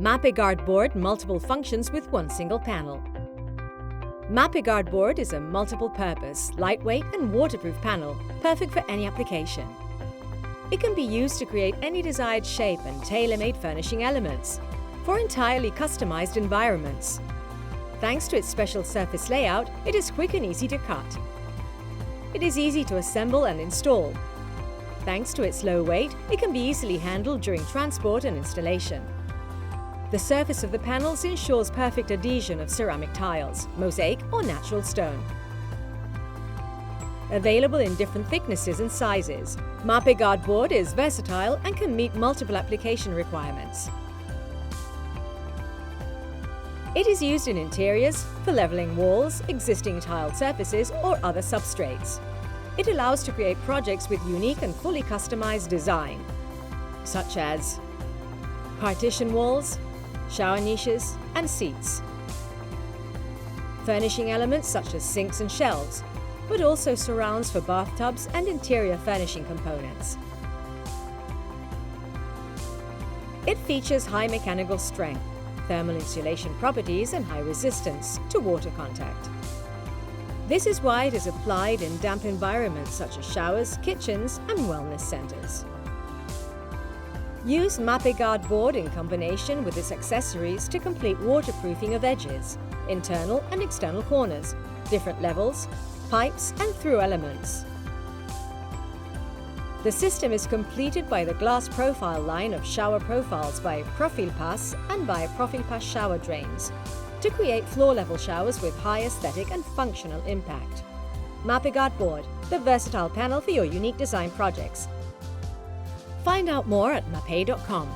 Mapeguard Board multiple functions with one single panel. Mapeguard Board is a multiple-purpose, lightweight and waterproof panel, perfect for any application. It can be used to create any desired shape and tailor-made furnishing elements for entirely customized environments. Thanks to its special surface layout, it is quick and easy to cut. It is easy to assemble and install. Thanks to its low weight, it can be easily handled during transport and installation. The surface of the panels ensures perfect adhesion of ceramic tiles, mosaic or natural stone. Available in different thicknesses and sizes, Mapeguard Board is versatile and can meet multiple application requirements. It is used in interiors, for leveling walls, existing tiled surfaces or other substrates. It allows to create projects with unique and fully customized design, such as partition walls, shower niches and seats. Furnishing elements such as sinks and shelves, but also surrounds for bathtubs and interior furnishing components. It features high mechanical strength, thermal insulation properties and high resistance to water contact. This is why it is applied in damp environments such as showers, kitchens and wellness centers. Use Mapeguard Board in combination with its accessories to complete waterproofing of edges, internal and external corners, different levels, pipes and through elements. The system is completed by the glass profile line of shower profiles by Profilpass and by Profilpass shower drains to create floor-level showers with high aesthetic and functional impact. Mapeguard Board, the versatile panel for your unique design projects. Find out more at Mapei.com.